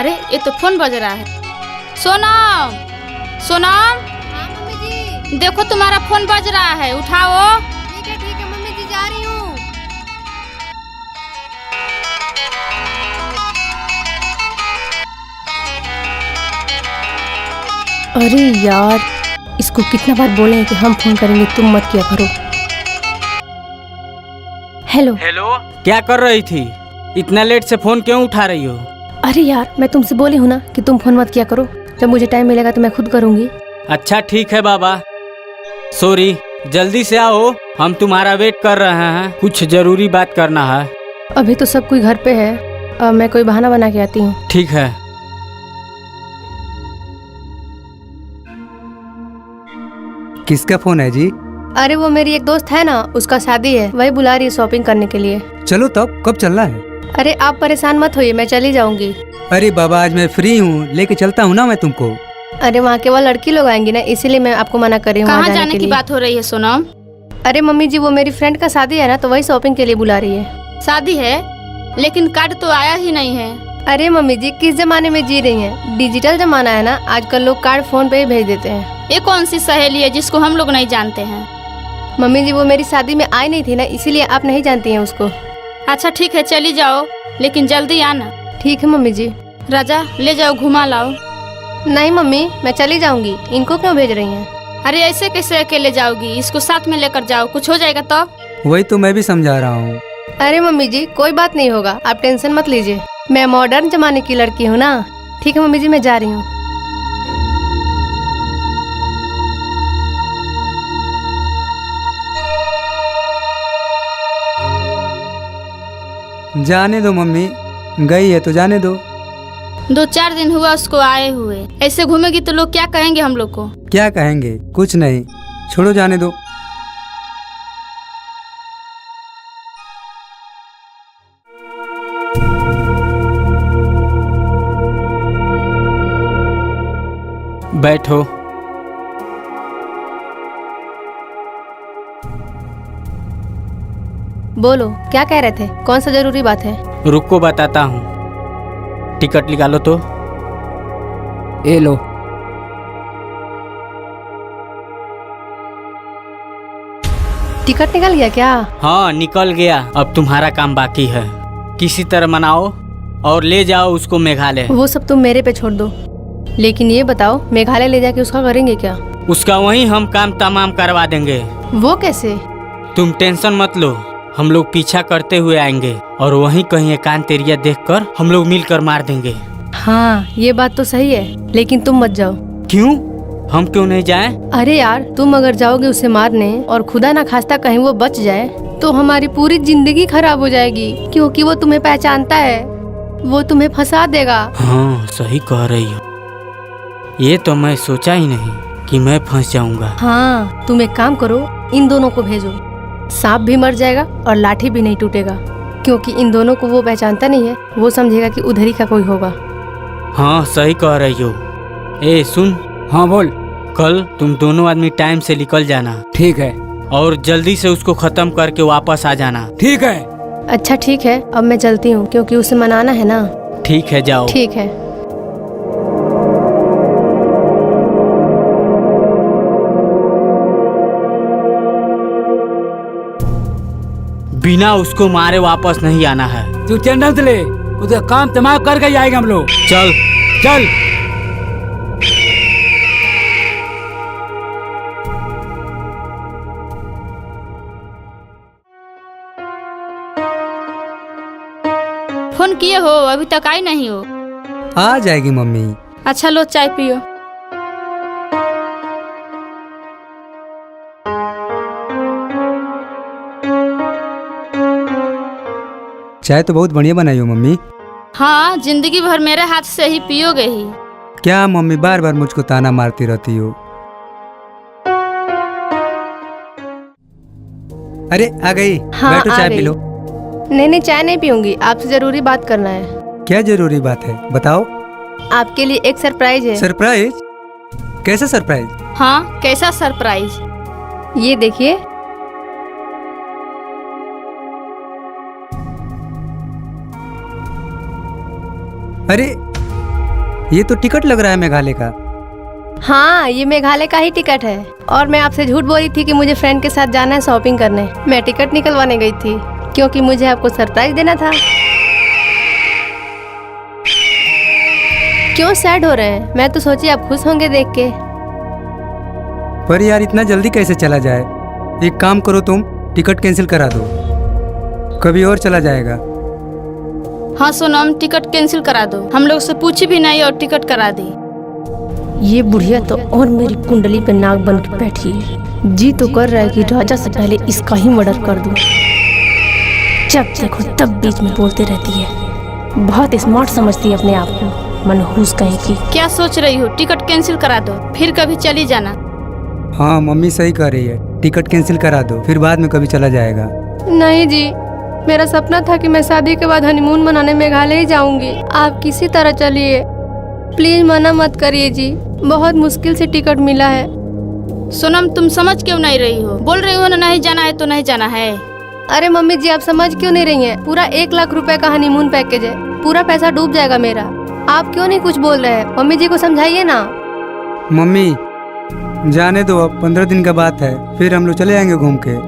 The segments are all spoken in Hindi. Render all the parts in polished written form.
अरे ये तो फोन बज रहा है। सोनम, सोनम, हाँ मम्मी जी। देखो तुम्हारा फोन बज रहा है, उठाओ। ठीक है मम्मी जी, जा रही हूँ। अरे यार, इसको कितना बार बोले हैं कि हम फोन करेंगे, तुम मत किया करो। हेलो हेलो, क्या कर रही थी? इतना लेट से फोन क्यों उठा रही हो? अरे यार, मैं तुमसे बोली हूँ ना कि तुम फोन मत किया करो। जब मुझे टाइम मिलेगा तो मैं खुद करूँगी। अच्छा ठीक है बाबा, सॉरी। जल्दी से आओ, हम तुम्हारा वेट कर रहे हैं, कुछ जरूरी बात करना है। अभी तो सब कोई घर पे है, अब मैं कोई बहाना बना के आती हूँ। ठीक है। किसका फोन है जी? अरे वो मेरी एक दोस्त है ना, उसका शादी है, वही बुला रही है शॉपिंग करने के लिए। चलो तब, कब चलना है? अरे आप परेशान मत होइए, मैं चली जाऊंगी। अरे बाबा, आज मैं फ्री हूँ, लेके चलता हूँ ना मैं तुमको। अरे वहाँ केवल लड़की लोग आएंगी ना, इसीलिए मैं आपको मना कर रही हूँ कहाँ जाने की बात हो रही है सोनम? अरे मम्मी जी, वो मेरी फ्रेंड का शादी है ना, तो वही शॉपिंग के लिए बुला रही है। शादी है, लेकिन कार्ड तो आया ही नहीं है। अरे मम्मी जी, किस जमाने में जी रही हैं? डिजिटल जमाना है ना, आजकल लोग कार्ड फोन पे ही भेज देते हैं। ये कौन सी सहेली है जिसको हम लोग नहीं जानते हैं? मम्मी जी, वो मेरी शादी में आई नहीं थी ना, इसीलिए आप नहीं जानती हैं उसको। अच्छा ठीक है, चली जाओ, लेकिन जल्दी आना। ठीक है मम्मी जी। राजा, ले जाओ, घुमा लाओ। नहीं मम्मी, मैं चली जाऊंगी, इनको क्यों भेज रही हैं? अरे ऐसे कैसे अकेले जाओगी? इसको साथ में लेकर जाओ, कुछ हो जाएगा तब। वही तो मैं भी समझा रहा हूँ। अरे मम्मी जी, कोई बात नहीं होगा, आप टेंशन मत लीजिए, मैं मॉडर्न जमाने की लड़की हूँ ना। ठीक है मम्मी जी, मैं जा रही हूँ। जाने दो मम्मी, गई है तो जाने दो। 2-4 दिन हुआ उसको आए हुए, ऐसे घूमेगी तो लोग क्या कहेंगे हम लोग को? क्या कहेंगे? कुछ नहीं, छोड़ो, जाने दो। बैठो। बोलो, क्या कह रहे थे? कौन सा जरूरी बात है? रुको बताता हूँ। टिकट निकालो तो। ए लो। टिकट निकल गया क्या? हाँ निकल गया, अब तुम्हारा काम बाकी है। किसी तरह मनाओ और ले जाओ उसको मेघालय। वो सब तुम मेरे पे छोड़ दो, लेकिन ये बताओ, मेघालय ले जाके उसका करेंगे क्या? उसका वहीं हम काम तमाम करवा देंगे। वो कैसे? तुम टेंशन मत लो, हम लोग पीछा करते हुए आएंगे और वहीं कहीं एकांत एरिया देखकर हम लोग मिलकर मार देंगे। हाँ ये बात तो सही है, लेकिन तुम मत जाओ। क्यों? हम क्यों नहीं जाएं? अरे यार, तुम अगर जाओगे उसे मारने और खुदा ना खास्ता कहीं वो बच जाए तो हमारी पूरी जिंदगी खराब हो जाएगी, क्योंकि वो तुम्हें पहचानता है, वो तुम्हें फंसा देगा। हाँ सही कह रही हो, ये तो मैं सोचा ही नहीं कि मैं फंस जाऊंगा। हाँ तुम एक काम करो, इन दोनों को भेजो, सांप भी मर जाएगा और लाठी भी नहीं टूटेगा, क्योंकि इन दोनों को वो पहचानता नहीं है, वो समझेगा कि उधर ही का कोई होगा। हाँ सही कह रही हो। ए सुन। हाँ बोल। कल तुम दोनों आदमी टाइम से निकल जाना। ठीक है। और जल्दी से उसको खत्म करके वापस आ जाना। ठीक है। अच्छा ठीक है, अब मैं चलती हूँ, क्योंकि उसे मनाना है ना। ठीक है, जाओ। ठीक है। बिना उसको मारे वापस नहीं आना है। तू चंडल ले, उसका काम तमाम करके ही आएगा हम लोग। चल चल। फोन किए हो, अभी तक आई नहीं हो? आ जाएगी मम्मी। अच्छा लो, चाय पियो। चाय तो बहुत बढ़िया बनाई हो मम्मी। हाँ, जिंदगी भर मेरे हाथ से ही पियोगे ही। क्या मम्मी बार बार मुझको ताना मारती रहती हो? अरे आ गई। हाँ, बैठो, चाय गई। P low. नहीं चाय नहीं पीऊंगी, आपसे जरूरी बात करना है। क्या जरूरी बात है, बताओ। आपके लिए एक सरप्राइज है। सरप्राइज? कैसा सरप्राइज? हाँ, कैसा सरप्राइज? ये देखिए। अरे ये तो टिकट लग रहा है मेघालय का। हाँ, ये मेघालय का ही टिकट है। और मैं आपसे झूठ बोली थी कि मुझे फ्रेंड के साथ जाना है शॉपिंग करने। मैं टिकट निकलवाने गई थी क्योंकि मुझे आपको सरप्राइज देना था। क्यों सैड हो रहे हैं? मैं तो सोची आप खुश होंगे देख के। पर यार इतना जल्दी कैसे चला जाए? एक काम करो, तुम टिकट कैंसिल करा दो, कभी और चला जाएगा। हाँ सोनम, टिकट कैंसिल करा दो। हम लोग से पूछी भी नहीं और टिकट करा दी। ये बुढ़िया तो और मेरी कुंडली पे नाग बन के बैठी है। जी तो कर रहा है कि राजा से पहले इसका ही मर्डर कर दूं। जब देखो तब बीच में बोलते रहती है। बहुत स्मार्ट समझती है अपने आप को, मनहूस कहीं की। क्या सोच रही हो? टिकट कैंसिल करा दो, फिर कभी चली जाना। हाँ मम्मी सही कह रही है, टिकट कैंसिल करा दो, फिर बाद में कभी चला जाएगा। नहीं जी, मेरा सपना था कि मैं शादी के बाद हनीमून मनाने मेघालय ही जाऊंगी। आप किसी तरह चलिए, प्लीज मना मत करिए जी। बहुत मुश्किल से टिकट मिला है। सोनम, तुम समझ क्यों नहीं रही हो? बोल रही हो ना नहीं जाना है तो नहीं जाना है। अरे मम्मी जी, आप समझ क्यों नहीं रही हैं? पूरा 1 लाख रुपए का हनीमून पैकेज है, पूरा पैसा डूब जाएगा मेरा। आप क्यों नहीं कुछ बोल रहे हैं? मम्मी जी को समझाइए ना। मम्मी जाने दो, अब 15 दिन का बात है, फिर हम लोग चले जाएंगे घूम के।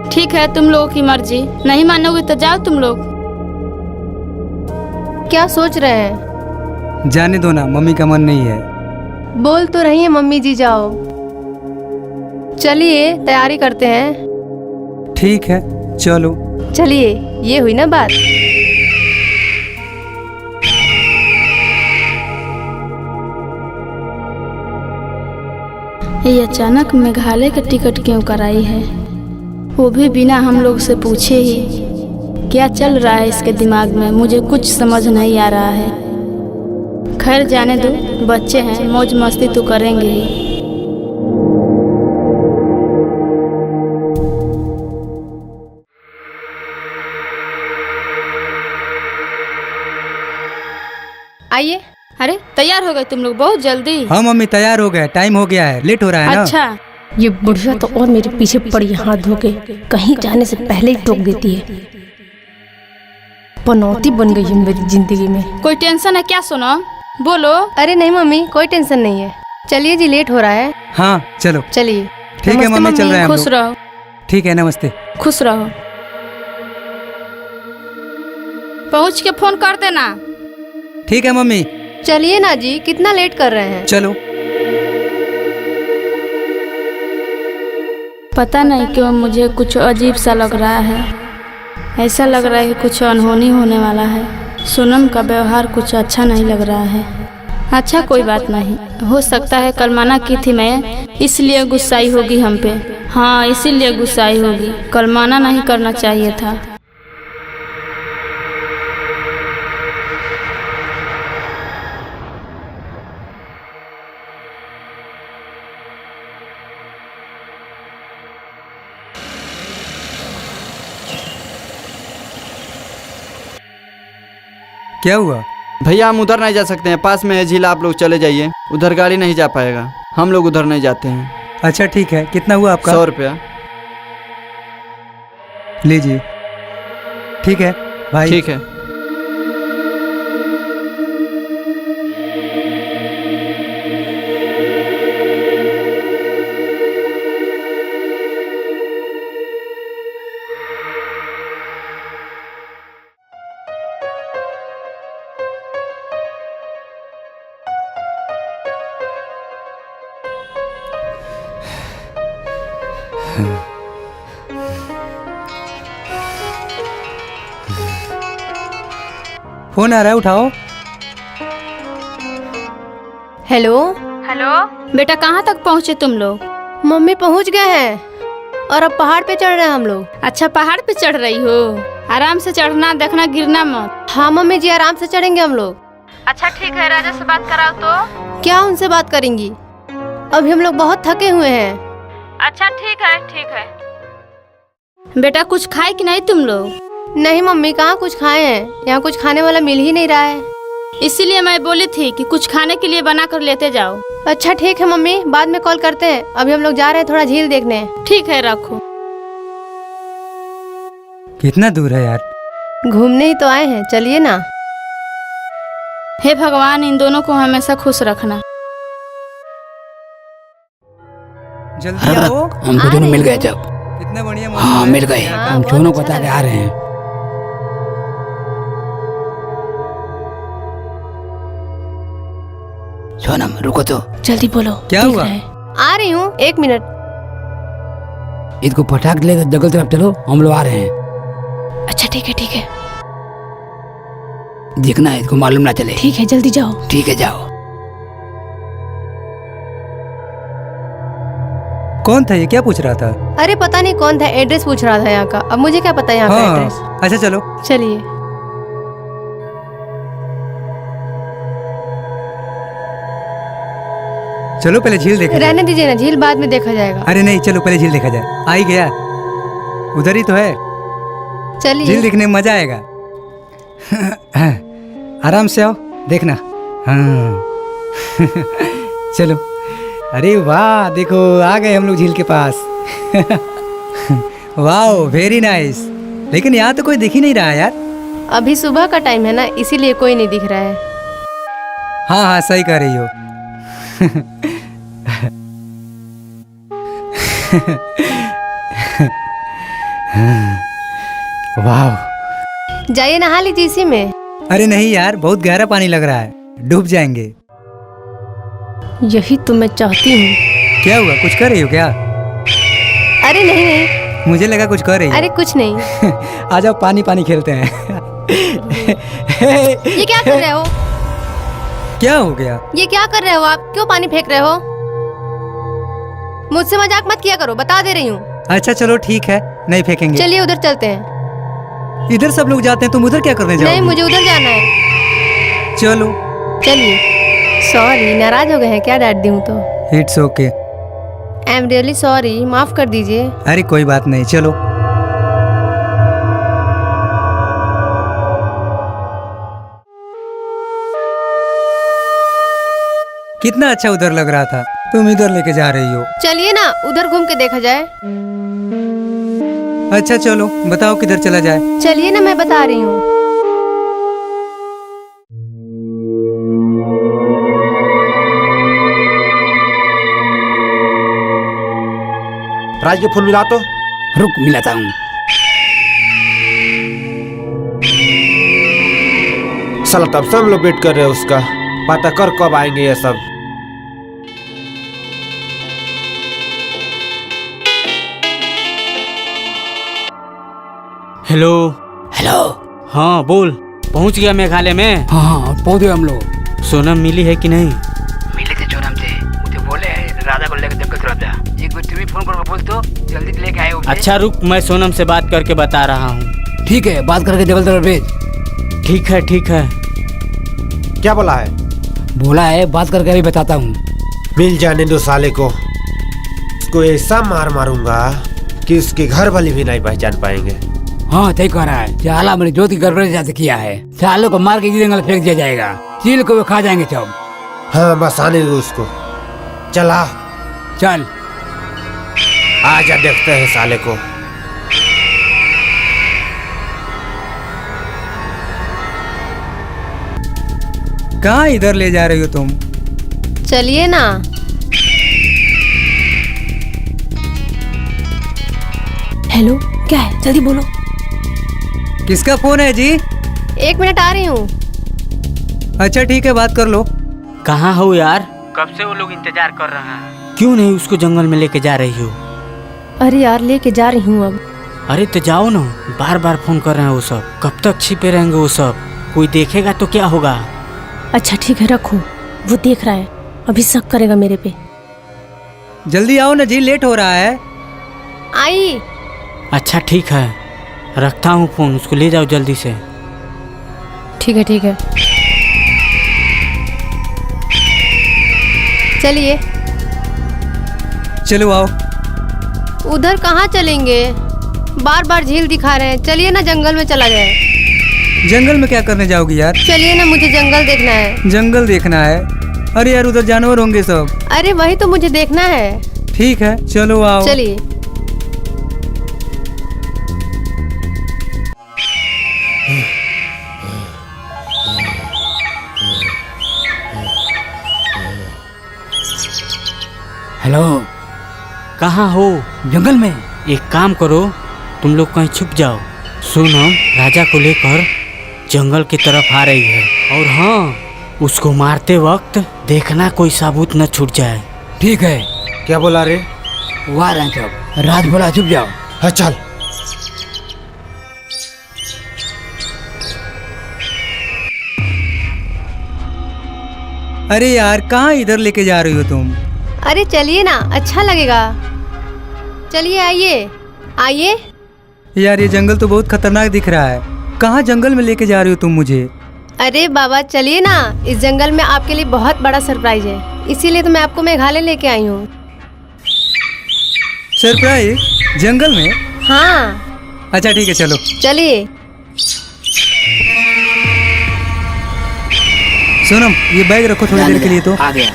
ठीक है, तुम लोगों की मर्जी। नहीं मानोगे तो जाओ तुम लोग। क्या सोच रहे हैं? जाने दो ना, मम्मी का मन नहीं है। बोल तो रही है मम्मी जी, जाओ। चलिए तैयारी करते हैं। ठीक है चलो। चलिए, ये हुई ना बात। ये अचानक मेघालय का टिकट क्यों कराई है? वो भी बिना हम लोग से पूछे ही। क्या चल रहा है इसके दिमाग में? मुझे कुछ समझ नहीं आ रहा है। खैर जाने दो, बच्चे हैं, मौज मस्ती तो करेंगे ही। आइए। अरे तैयार हो गए तुम लोग बहुत जल्दी? हाँ मम्मी तैयार हो गए, टाइम हो गया है, लेट हो रहा है ना। अच्छा, ये बुढ़िया तो और मेरे पीछे पड़ी है हाथ धो के, कहीं जाने से पहले ही टोक देती है। पनौती बन गई है मेरी जिंदगी में। कोई टेंशन है क्या सोनम? बोलो। अरे नहीं मम्मी, कोई टेंशन नहीं है। चलिए जी, लेट हो रहा है। हाँ चलो। चलिए। ठीक है मम्मी, चल रहे हैं हम खुश लोग। रहो। ठीक है, नमस्ते। खुश रहो। पहुँच के फोन कर देना। ठीक है मम्मी। चलिए ना जी, कितना लेट कर रहे हैं? चलो। पता नहीं क्यों मुझे कुछ अजीब सा लग रहा है। ऐसा लग रहा है कि कुछ अनहोनी होने वाला है। सोनम का व्यवहार कुछ अच्छा नहीं लग रहा है। अच्छा कोई बात नहीं, हो सकता है कल मना की थी मैं, इसलिए गुस्साई होगी हम पे। हाँ इसीलिए गुस्साई होगी, कल मना नहीं करना चाहिए था। क्या हुआ? भैया हम उधर नहीं जा सकते हैं, पास में है झील, आप लोग चले जाइए। उधर गाड़ी नहीं जा पाएगा, हम लोग उधर नहीं जाते हैं। अच्छा ठीक है, कितना हुआ आपका? 100 रुपया। लीजिए। ठीक है भाई। ठीक है। फोन आ रहा है, उठाओ। हेलो। हेलो बेटा, कहाँ तक पहुँचे तुम लोग? मम्मी पहुंच गए हैं और अब पहाड़ पे चढ़ रहे हैं हम लोग। अच्छा पहाड़ पे चढ़ रही हो? आराम से चढ़ना, देखना गिरना मत। हाँ मम्मी जी, आराम से चढ़ेंगे हम लोग। अच्छा ठीक है, राजा से बात कराओ तो। क्या उनसे बात करेंगी? अभी हम लोग बहुत थके हुए हैं। अच्छा ठीक है ठीक है। बेटा कुछ खाए कि नहीं तुम लोग? नहीं मम्मी, कहाँ कुछ खाए हैं, यहाँ कुछ खाने वाला मिल ही नहीं रहा है। इसीलिए मैं बोली थी कि कुछ खाने के लिए बना कर लेते जाओ। अच्छा ठीक है मम्मी, बाद में कॉल करते हैं। अभी हम लोग जा रहे हैं थोड़ा झील देखने। ठीक है रखो। कितना दूर है यार? घूमने ही तो आए हैं, चलिए ना। हे भगवान, इन दोनों को हमेशा खुश रखना। जल्दी आओ। हमको दोनों मिल गए जब। कितना बढ़िया मौसम हाँ है। मिल गए। हाँ, हम बहुत दोनों को अच्छा बता के लग आ रहे हैं। सोनम रुको तो। जल्दी बोलो। क्या दिख हुआ? रहा है। आ रही हूँ। 1 मिनट। इसको पटाख लेकर जंगल तरफ चलो, हम लोग आ रहे हैं। अच्छा ठीक है, ठीक है, देखना है इसको मालूम ना चले। ठीक है, जल्दी जाओ। ठीक है जाओ। कौन था ये, क्या पूछ रहा था? अरे पता नहीं कौन था, एड्रेस पूछ रहा था यहाँ का। अब मुझे क्या पता यहाँ का एड्रेस। हाँ अच्छा चलो। चलिए। चलो पहले झील देखा जाए। रहने दीजिए ना, झील बाद में देखा जाएगा। अरे नहीं, चलो पहले झील देखा जाए। आ ही गया, उधर ही तो है। झील चलिए। देखने में मजा आएगा। आराम से आओ, देखना। हाँ। चलो। अरे वाह, देखो आ गए हम लोग झील के पास। वाह वेरी नाइस। लेकिन यहाँ तो कोई दिख ही नहीं रहा यार। अभी सुबह का टाइम है ना, इसीलिए कोई नहीं दिख रहा है। हाँ हाँ सही कह रही हो। वाह। जाइए नहा लीजिए इसी में। अरे नहीं यार, बहुत गहरा पानी लग रहा है, डूब जाएंगे। यही तो मैं चाहती हूँ। क्या हुआ, कुछ कर रही हो क्या? अरे नहीं नहीं, मुझे लगा कुछ कर रही हो। अरे कुछ नहीं। आ जाओ, पानी पानी खेलते हैं। ये क्या कर रहे हो? क्या हो गया? ये क्या कर रहे हो आप? क्यों पानी फेंक रहे हो? मुझसे मजाक मत किया करो, बता दे रही हूँ। अच्छा चलो ठीक है, नहीं फेंकेंगे। चलिए उधर चलते हैं। इधर सब लोग जाते हैं, तुम उधर क्या करने जाओगे? नहीं, मुझे उधर जाना है। चलो। चलिए। सॉरी, नाराज हो गए हैं क्या? डांट दी हूँ तो। It's okay. I am really sorry, माफ कर दीजिए। अरे कोई बात नहीं, चलो। कितना अच्छा उधर लग रहा था, तुम इधर लेके जा रही हो। चलिए ना, उधर घूम के देखा जाए। अच्छा चलो, बताओ किधर चला जाए। चलिए ना, मैं बता रही हूँ। राज के फोन मिला तो। रुक मिलाता हूँ। साला तब से हम लोग वेट कर रहे हैं उसका, पता कर कब आएंगे ये सब। हेलो। हेलो। हाँ बोल, पहुंच गया मेघालय में। हाँ हाँ पहुंच गए हम लोग। सोनम मिली है कि नहीं? मिले थे सोनम से, मुझे बोले राधा को लेकर जंगल तरफ जा। एक बार तुम्हें फोन करके बोल तो जल्दी लेके आए। अच्छा रुक, मैं सोनम से बात करके बता रहा हूँ। ठीक है, बात करके जंगल तरफ भेज। ठीक है ठीक है। क्या बोला है? बोला है बात करके अभी बताता हूँ। मिल जाने दो साले को, उसको ऐसा मार मारूंगा कि उसके घर वाले भी नहीं पहचान पाएंगे। हाँ सही कह रहा है। साला मेरी ज्योति गड़बड़ जैसे किया है। सालों को मार के जंगल फेंक दिया जाएगा, चील को वो खा जाएंगे सब। हाँ बस आने दो उसको। चला चल आजा, देखते हैं साले को। कहाँ इधर ले जा रही हो तुम? चलिए ना। हेलो, क्या है? जल्दी बोलो। किसका फोन है जी? 1 मिनट, आ रही हूँ। अच्छा ठीक है, बात कर लो। कहाँ हो यार? कब से वो लोग इंतजार कर रहे हैं। क्यों नहीं उसको जंगल में लेके जा रही हो? अरे यार, लेके जा रही हूँ अब। अरे तो जाओ ना, बार बार फोन कर रहे हैं वो सब। कब तक छिपे रहेंगे वो सब? कोई देखेगा तो क्या होगा? अच्छा ठीक है, रखो। वो देख रहा है, अभी शक करेगा मेरे पे। जल्दी आओ ना जी, लेट हो रहा है। आई। अच्छा ठीक है, रखता हूँ फोन, उसको ले जाओ जल्दी से। ठीक है ठीक है। चलिए। चलो आओ। उधर कहाँ चलेंगे? बार बार झील दिखा रहे हैं। चलिए ना, जंगल में चला जाए। जंगल में क्या करने जाओगी यार? चलिए ना, मुझे जंगल देखना है। जंगल देखना है? अरे यार उधर जानवर होंगे सब। अरे वही तो मुझे देखना है। ठीक है चलो आओ। चलिए। हेलो, कहाँ हो? जंगल में। एक काम करो, तुम लोग कहीं छुप जाओ। सोनम राजा को लेकर जंगल की तरफ आ रही है, और हाँ, उसको मारते वक्त देखना कोई सबूत न छूट जाए। ठीक है। क्या बोला रे? वो आ रहे हैं सब। राज बोला छुप जाओ। हाँ चल। अरे यार, कहाँ इधर लेके जा रही हो तुम? अरे चलिए ना, अच्छा लगेगा। चलिए आइए आइए। यार ये जंगल तो बहुत खतरनाक दिख रहा है। कहाँ जंगल में लेके जा रही हो तुम मुझे? अरे बाबा चलिए ना, इस जंगल में आपके लिए बहुत बड़ा सरप्राइज है, इसीलिए तो मैं आपको मेघालय लेके आई हूँ। सरप्राइज? जंगल में? हाँ। अच्छा ठीक है, चलो। चलिए। सोनम, ये बैग रखो थोड़ी देर के लिए तो। आ गया।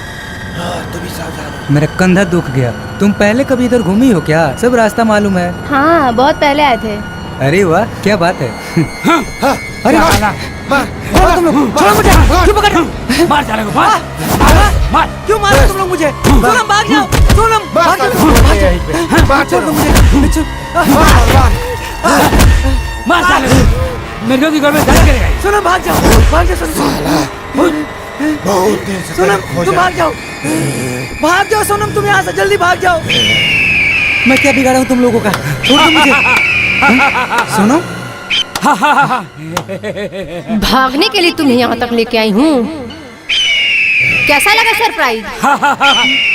मेरा कंधा दुख गया। तुम पहले कभी इधर घूमी हो क्या? सब रास्ता मालूम है? हाँ, बहुत पहले आए थे। अरे वाह, क्या बात है। अरे मार तुम लोग, छोड़ो मुझे, क्यों पकड़ रहे हो? मार साले को, मार मार। क्यों मार रहे हो तुम लोग मुझे? सोनम भाग जाओ, सोनम भाग जाओ, छोड़ दो मुझे। मार साले को। मेरे ज्योति घर में दर्द करेगा। सोनम भाग जाओ, भाग जाओ सोनम। बहुत देर से सोनम तुम भाग जाओ, भाग जाओ सोनम, तुम यहाँ से जल्दी भाग जाओ। मैं क्या बिगाड़ा हूँ तुम लोगों का? छोड़ दो मुझे। सोनम, भागने के लिए तुम्हें यहाँ तक लेके आई हूँ। कैसा लगा सरप्राइज?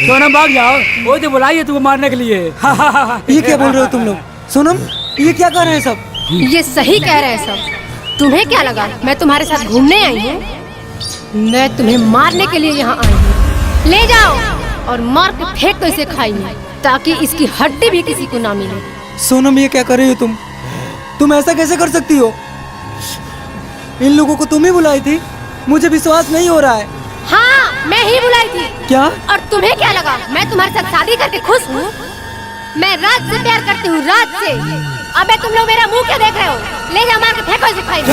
सोनम भाग जाओ, वो तो बुलाई तुमको मारने के लिए। ये क्या बोल रहे हो तुम लोग? सोनम, ये क्या कर रहे हैं सब? ये सही कह रहे हैं सब। तुम्हें क्या लगा मैं तुम्हारे साथ घूमने आई हूँ? मैं तुम्हें मारने के लिए यहाँ आई हूँ। ले जाओ और मार के फेंक तो इसे खाइए, ताकि इसकी हड्डी भी किसी को ना मिले। सोनम, ये क्या कर रही हो तुम? तुम ऐसा कैसे कर सकती हो? इन लोगों को तुम ही बुलाई थी? मुझे विश्वास नहीं हो रहा है। हाँ, मैं ही बुलाई थी। क्या? और तुम्हें क्या लगा मैं तुम्हारे साथ शादी करके खुश हूँ? मैं राज से प्यार करती हूँ, राज से। अबे तुम लोग मेरा मुंह क्यों देख रहे हो? ले जा, मार के फेंको इसे खाइए।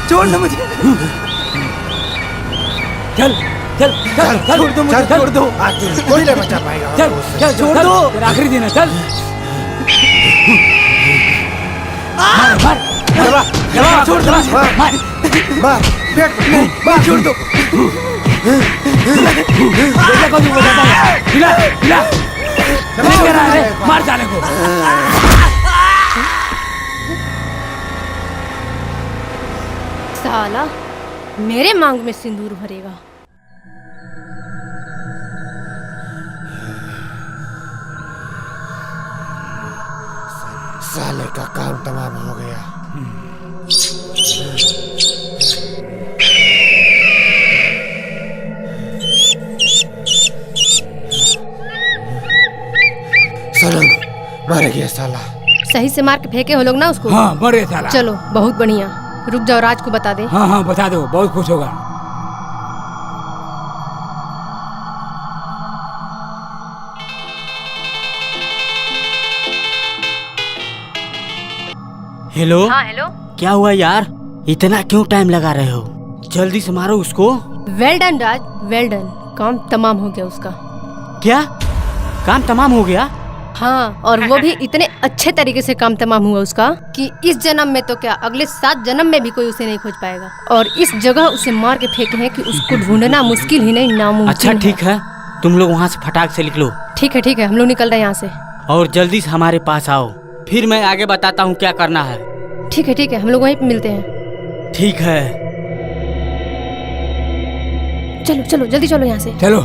छोड़ दो मुझे। चल चल चल चल, छोड़ दो मुझे, छोड़ दो। कोई नहीं बचा पाएगा। चल चल, छोड़ दो। तेरा आखिरी दिन है, चल। मार मार, छोड़ दो मुझे। मार, मार, छोड़ दो। देखा कौन तुमको बताता है? हिला हिला, नहीं कर रहा है, मार साले को। साला मेरे मांग में सिंदूर भरेगा। साले का काम तमाम हो गया। सनम मर गया साला। सही से मार के फेंके हो लोग ना उसको? हाँ, मर गया साला। चलो, बहुत बढ़िया। रुक जाओ, राज को बता दे। हाँ हाँ, बता दो, बहुत खुश होगा। हेलो। हाँ हेलो। क्या हुआ यार, इतना क्यों टाइम लगा रहे हो? जल्दी से मारो उसको। वेल डन राज, वेल डन। काम तमाम हो गया उसका। क्या काम तमाम हो गया? हाँ, और वो भी इतने अच्छे तरीके से काम तमाम हुआ उसका कि इस जन्म में तो क्या, अगले 7 जन्म में भी कोई उसे नहीं खोज पाएगा। और इस जगह उसे मार के फेंके हैं कि उसको ढूंढना मुश्किल ही नहीं, नामुमकिन। अच्छा ठीक है, तुम लोग वहाँ से फटाक से निकलो। ठीक है, हम लोग निकल रहे हैं यहाँ से। और जल्दी से हमारे पास आओ, फिर मैं आगे बताता हूँ क्या करना है। ठीक है, हम लोग वहीं पे मिलते हैं। ठीक है। चलो जल्दी चलो यहाँ से। चलो।